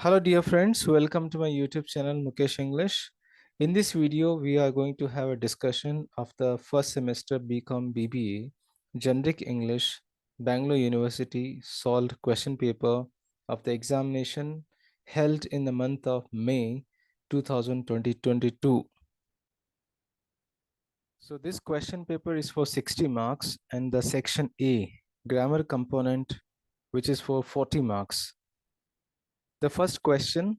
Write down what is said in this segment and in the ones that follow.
Hello dear friends, welcome to my YouTube channel Mukesh English. In this video, we are going to have a discussion of the first semester BCom BBA Generic English Bangalore University solved question paper of the examination held in the month of May 2022. So this question paper is for 60 marks and the section A grammar component which is for 40 marks. The first question,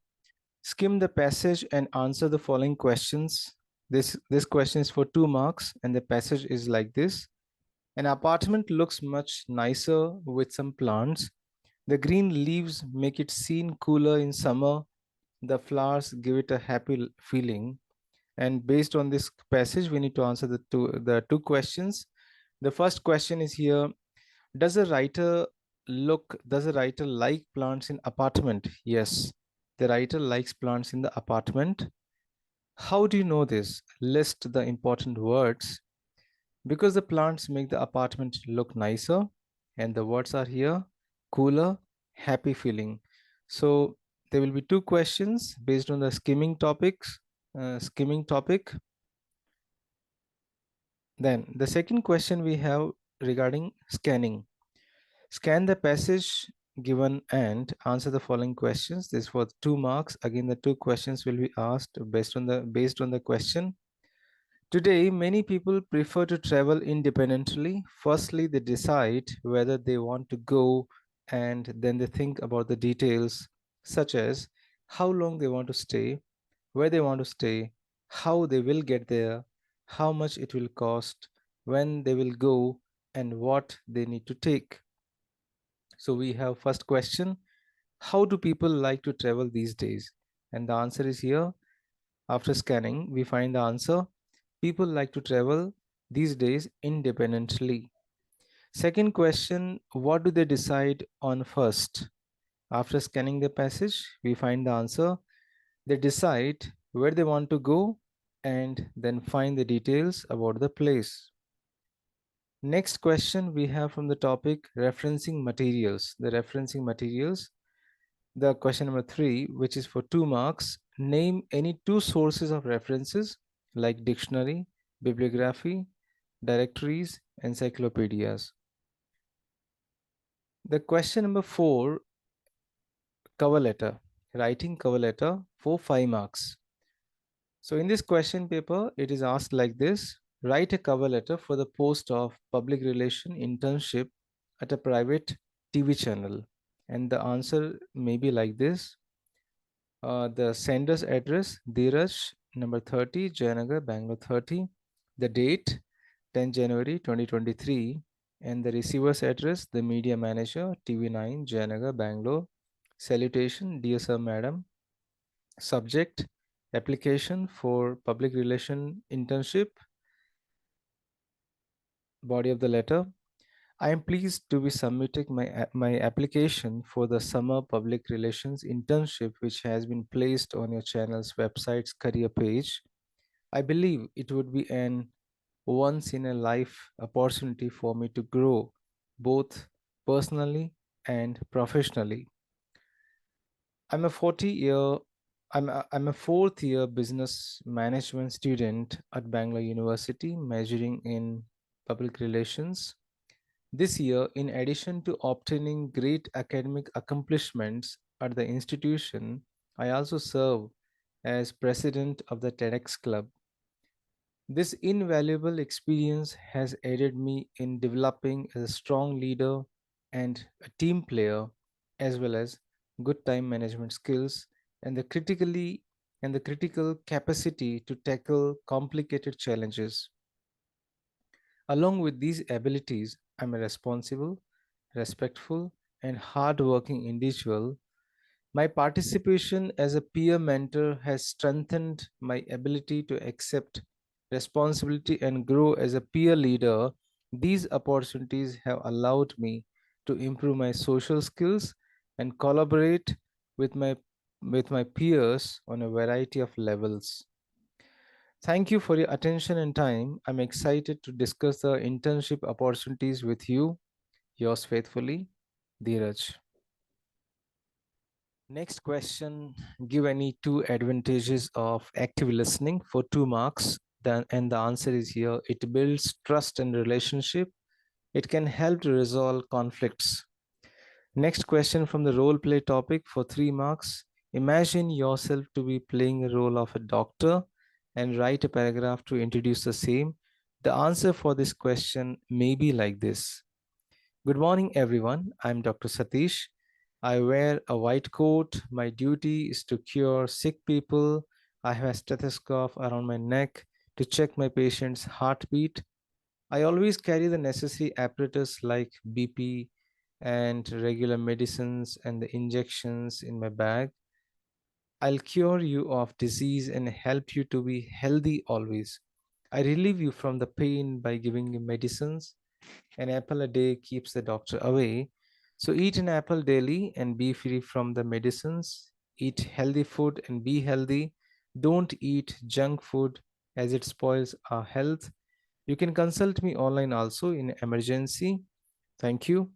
skim the passage and answer the following questions. This question is for 2 marks and the passage is like this. An apartment looks much nicer with some plants. The green leaves make it seem cooler in summer. The flowers give it a happy feeling. And based on this passage, we need to answer the two questions. The first question is here, does a writer like plants in apartment? Yes, the writer likes plants in the apartment. How do you know this? List the important words. Because the plants make the apartment look nicer, and the words are here, cooler, happy feeling. So there will be two questions based on the skimming topic. Then the second question we have regarding scanning. Scan the passage given and answer the following questions. This is for 2 marks. Again, the two questions will be asked based on the question. Today, many people prefer to travel independently. Firstly, they decide whether they want to go, and then they think about the details, such as how long they want to stay, where they want to stay, how they will get there, how much it will cost, when they will go, and what they need to take. So we have first question, how do people like to travel these days? And the answer is here. After scanning, we find the answer. People like to travel these days independently. Second question, what do they decide on first? After scanning the passage, we find the answer. They decide where they want to go and then find the details about the place. Next question we have from the topic referencing materials. The referencing materials. The question number 3, which is for 2 marks, name any 2 sources of references like dictionary, bibliography, directories, encyclopedias. The question number 4, cover letter, writing cover letter for 5 marks. So in this question paper, it is asked like this, write a cover letter for the post of public relation internship at a private TV channel. And the answer may be like this. The sender's address, Dheeraj, number 30, Jayanagar, Bangalore 30. The date, 10 January 2023. And the receiver's address, the media manager, TV9, Jayanagar, Bangalore. Salutation, dear sir, madam. Subject, application for public relation internship. Body of the letter, I am pleased to be submitting my application for the summer public relations internship, which has been placed on your channel's website's career page. I believe it would be an once in a life opportunity for me to grow both personally and professionally. I'm a 40-year I'm a fourth year business management student at Bangalore University, majoring in public relations. This year, in addition to obtaining great academic accomplishments at the institution, I also serve as president of the TEDx Club. This invaluable experience has aided me in developing as a strong leader and a team player, as well as good time management skills and the critical capacity to tackle complicated challenges. Along with these abilities, I'm a responsible, respectful, and hardworking individual. My participation as a peer mentor has strengthened my ability to accept responsibility and grow as a peer leader. These opportunities have allowed me to improve my social skills and collaborate with my peers on a variety of levels. Thank you for your attention and time. I'm excited to discuss the internship opportunities with you. Yours faithfully, Dheeraj. Next question, give any two advantages of active listening for 2 marks. And the answer is here, it builds trust and relationship. It can help to resolve conflicts. Next question from the role play topic for 3 marks. Imagine yourself to be playing a role of a doctor and write a paragraph to introduce the same. The answer for this question may be like this. Good morning, everyone. I'm Dr. Satish. I wear a white coat. My duty is to cure sick people. I have a stethoscope around my neck to check my patient's heartbeat. I always carry the necessary apparatus like BP and regular medicines and the injections in my bag. I'll cure you of disease and help you to be healthy always. I relieve you from the pain by giving you medicines. An apple a day keeps the doctor away. So eat an apple daily and be free from the medicines. Eat healthy food and be healthy. Don't eat junk food as it spoils our health. You can consult me online also in emergency. Thank you.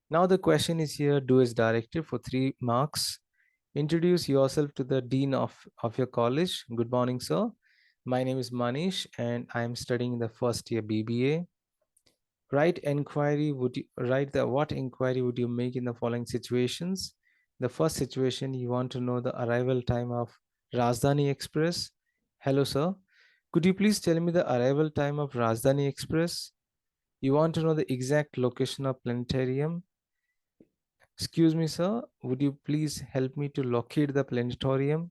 Now the question is here, do as directed for 3 marks. Introduce yourself to the dean of your college. Good morning, sir. My name is Manish and I am studying in the first year BBA. Write the what inquiry would you make in the following situations? The first situation, you want to know the arrival time of Rajdhani Express. Hello, sir. Could you please tell me the arrival time of Rajdhani Express? You want to know the exact location of planetarium. Excuse me, sir. Would you please help me to locate the planetarium?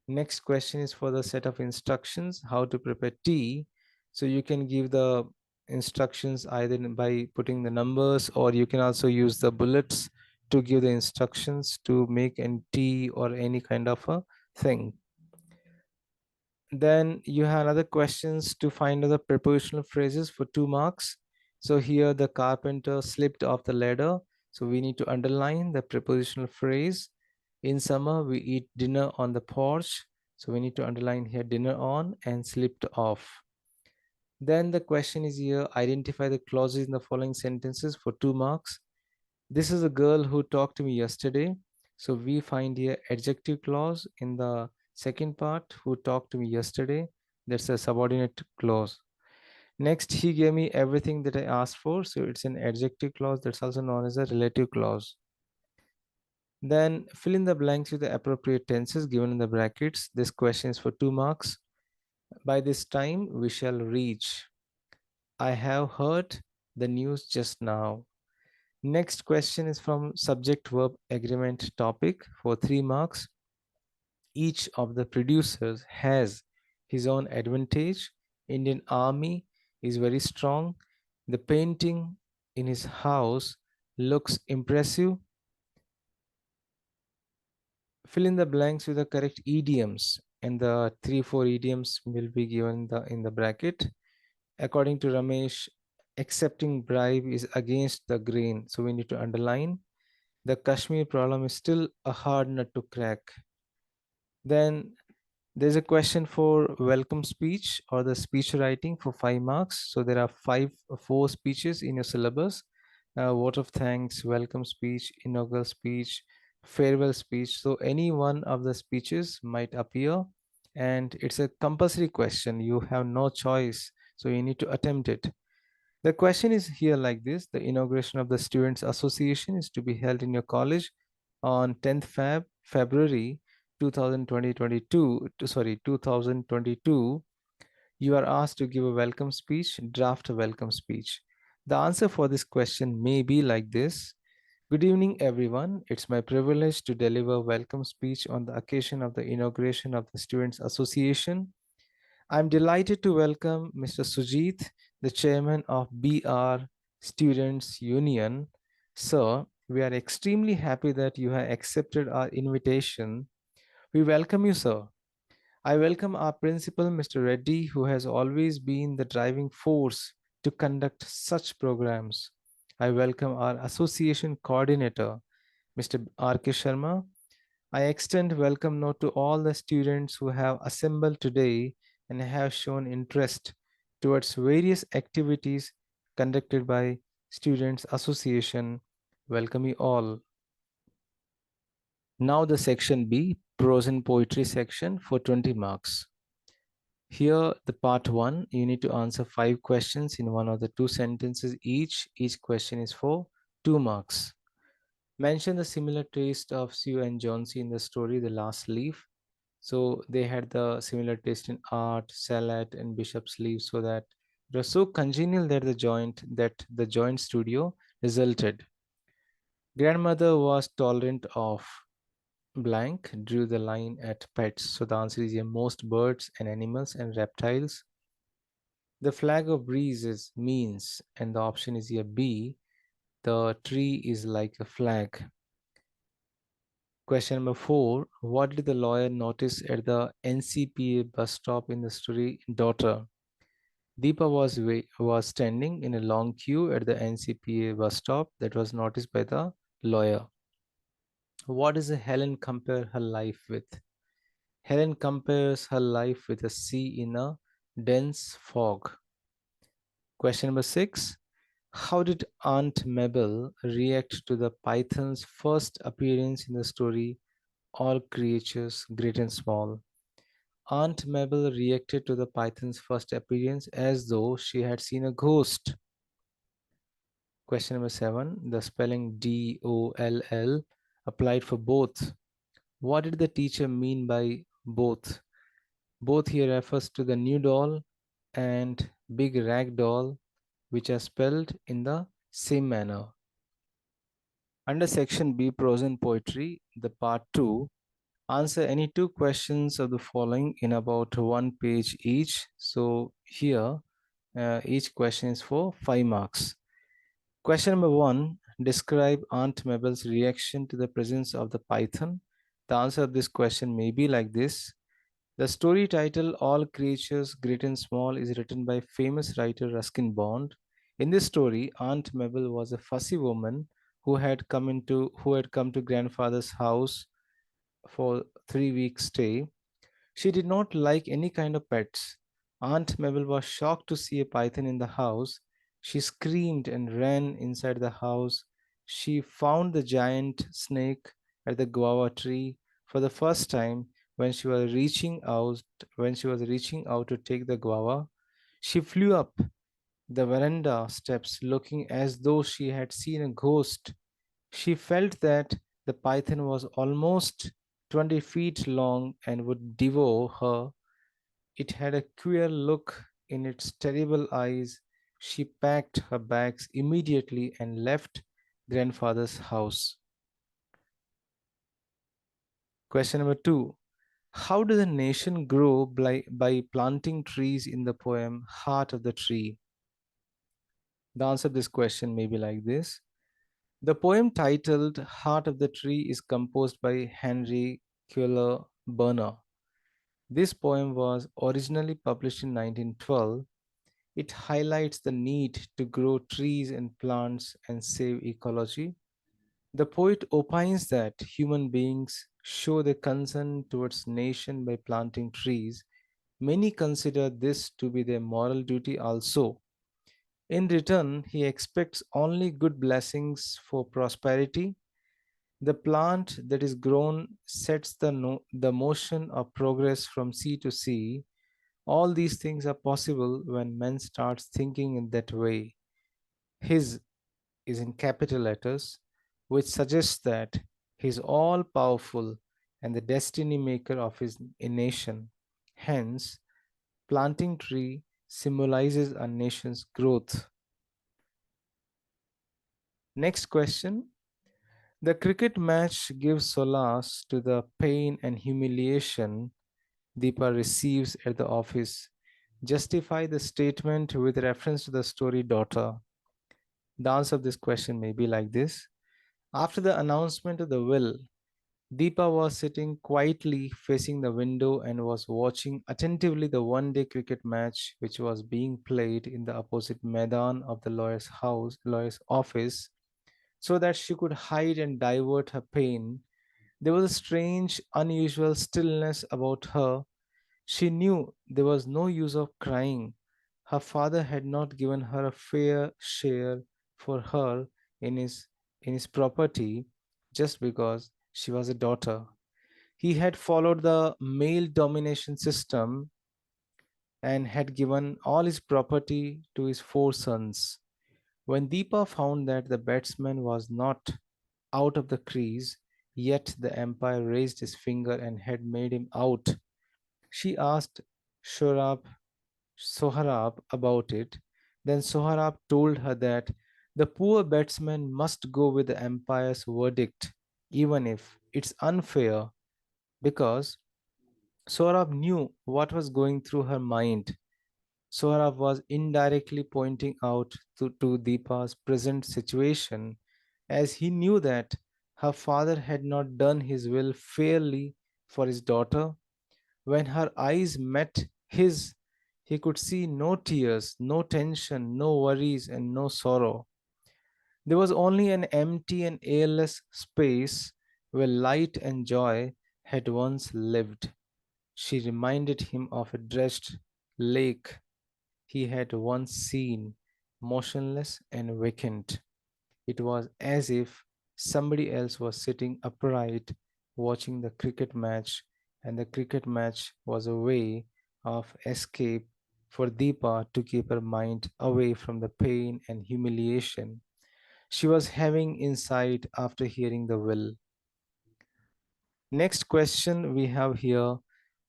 Next question is for the set of instructions, how to prepare tea. So you can give the instructions either by putting the numbers, or you can also use the bullets to give the instructions to make an tea or any kind of a thing. Then you have other questions to find other prepositional phrases for 2 marks. So here the carpenter slipped off the ladder. So we need to underline the prepositional phrase. In summer, we eat dinner on the porch. So we need to underline here dinner on and slipped off. Then the question is here, identify the clauses in the following sentences for 2 marks. This is a girl who talked to me yesterday. So we find here adjective clause in the second part, who talked to me yesterday. That's a subordinate clause. Next, he gave me everything that I asked for. So it's an adjective clause that's also known as a relative clause. Then fill in the blanks with the appropriate tenses given in the brackets. This question is for 2 marks. By this time, we shall reach. I have heard the news just now. Next question is from subject verb agreement topic for 3 marks. Each of the producers has his own advantage. Indian Army is very strong. The painting in his house looks impressive. Fill in the blanks with the correct idioms, and the 3-4 idioms will be given in the bracket. According to Ramesh, accepting bribe is against the grain. So we need to underline. The Kashmir problem is still a hard nut to crack. Then there's a question for welcome speech or the speech writing for 5 marks. So there are four speeches in your syllabus. Vote of thanks, welcome speech, inaugural speech, farewell speech. So any one of the speeches might appear, and it's a compulsory question. You have no choice. So you need to attempt it. The question is here like this. The inauguration of the Students Association is to be held in your college on 10th February 2022. You are asked to give a welcome speech, draft a welcome speech. The answer for this question may be like this. Good evening, everyone. It's my privilege to deliver a welcome speech on the occasion of the inauguration of the Students Association. I'm delighted to welcome Mr. Sujit, the chairman of BR Students Union. Sir, we are extremely happy that you have accepted our invitation. We welcome you, sir. I welcome our principal, Mr. Reddy, who has always been the driving force to conduct such programs. I welcome our association coordinator, Mr. R.K. Sharma. I extend welcome note to all the students who have assembled today and have shown interest towards various activities conducted by Students Association. Welcome you all. Now the section B, prose and poetry section for 20 marks. Here, the part 1, you need to answer 5 questions in one of the 2 sentences each. Each question is for 2 marks. Mention the similar taste of Sue and Johnsy in the story The Last Leaf. So they had the similar taste in art, salad, and bishop's leaf, so that it was so congenial that the joint studio resulted. Grandmother was tolerant of blank, drew the line at pets. So the answer is yeah, most birds and animals and reptiles. The flag of breeze is means, and the option is here B. The tree is like a flag. Question number 4. What did the lawyer notice at the NCPA bus stop in the story Daughter? Deepa was standing in a long queue at the NCPA bus stop that was noticed by the lawyer. What does Helen compare her life with? Helen compares her life with a sea in a dense fog. Question number 6. How did Aunt Mabel react to the python's first appearance in the story All Creatures, Great and Small? Aunt Mabel reacted to the python's first appearance as though she had seen a ghost. Question number 7. The spelling DOLL applied for both. What did the teacher mean by both? Both here refers to the new doll and big rag doll, which are spelled in the same manner. Under section B, prose and poetry, the part 2, answer any 2 questions of the following in about 1 page each. So here, each question is for 5 marks. Question number 1, describe Aunt Mabel's reaction to the presence of the python. The answer of this question may be like this. The story title All Creatures Great and Small is written by famous writer Ruskin Bond. In this story, Aunt Mabel was a fussy woman who had come to grandfather's house for 3 weeks stay. She did not like any kind of pets. Aunt Mabel was shocked to see a python in the house. She screamed and ran inside the house. She found the giant snake at the guava tree for the first time when she was reaching out to take the guava. She flew up the veranda steps looking as though she had seen a ghost. She felt that the python was almost 20 feet long and would devour her. It had a queer look in its terrible eyes. She packed her bags immediately and left grandfather's house. Question number 2. How does a nation grow by planting trees in the poem Heart of the Tree? The answer to this question may be like this. The poem titled Heart of the Tree is composed by Henry Keller Burner. This poem was originally published in 1912. It highlights the need to grow trees and plants and save ecology. The poet opines that human beings show their concern towards nation by planting trees. Many consider this to be their moral duty also. In return, he expects only good blessings for prosperity. The plant that is grown sets the motion of progress from sea to sea. All these things are possible when man starts thinking in that way. His is in capital letters, which suggests that he is all powerful and the destiny maker of his nation. Hence, planting tree symbolizes a nation's growth. Next question. The cricket match gives solace to the pain and humiliation Deepa receives at the office. Justify the statement with reference to the story Daughter. The answer of this question may be like this. After the announcement of the will, Deepa was sitting quietly facing the window and was watching attentively the one-day cricket match which was being played in the opposite Maidan of the lawyer's office, so that she could hide and divert her pain. There was a strange, unusual stillness about her. She knew there was no use of crying. Her father had not given her a fair share for her in his in his property just because she was a daughter. He had followed the male domination system and had given all his property to his four sons. When Deepa found that the batsman was not out of the crease, yet the umpire raised his finger and had made him out, she asked Shorab, Sohrab about it. Then Sohrab told her that the poor batsman must go with the umpire's verdict, even if it's unfair, because Sohrab knew what was going through her mind. Sohrab was indirectly pointing out to Deepa's present situation, as he knew that her father had not done his will fairly for his daughter. When her eyes met his, he could see no tears, no tension, no worries, and no sorrow. There was only an empty and airless space where light and joy had once lived. She reminded him of a dredged lake he had once seen, motionless and vacant. It was as if somebody else was sitting upright watching the cricket match, and the cricket match was a way of escape for Deepa to keep her mind away from the pain and humiliation she was having inside after hearing the will. Next question we have here: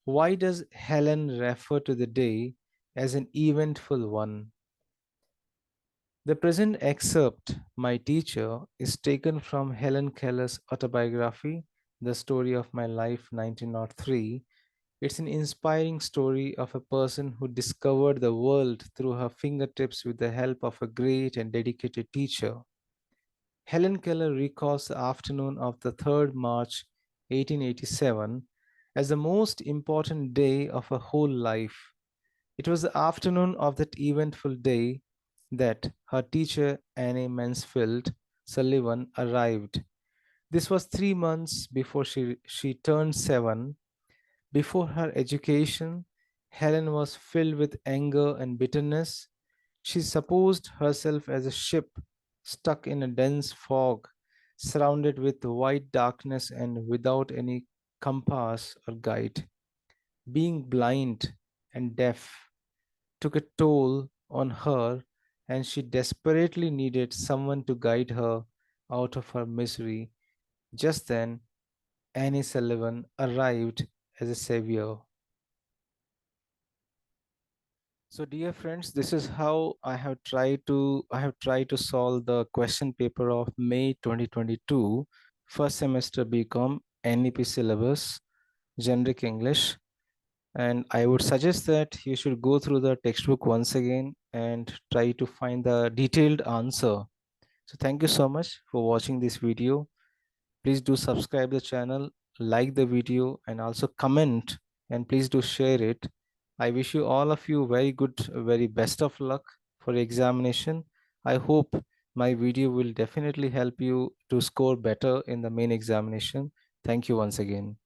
why does Helen refer to the day as an eventful one? The present excerpt, My Teacher, is taken from Helen Keller's autobiography, The Story of My Life 1903. It's an inspiring story of a person who discovered the world through her fingertips with the help of a great and dedicated teacher. Helen Keller recalls the afternoon of the 3rd March 1887 as the most important day of her whole life. It was the afternoon of that eventful day that her teacher, Annie Mansfield Sullivan, arrived. This was 3 months before she turned 7. Before her education, Helen was filled with anger and bitterness. She supposed herself as a ship stuck in a dense fog, surrounded with white darkness and without any compass or guide. Being blind and deaf took a toll on her, and she desperately needed someone to guide her out of her misery. Just then, Annie Sullivan arrived as a savior. So, dear friends, this is how I have tried to solve the question paper of May 2022, first semester BCom NEP syllabus, generic English. And I would suggest that you should go through the textbook once again and try to find the detailed answer. So thank you so much for watching this video. Please do subscribe the channel, like the video, and also comment, and please do share it. I wish you all of you very good, very best of luck for your examination. I hope my video will definitely help you to score better in the main examination. Thank you once again.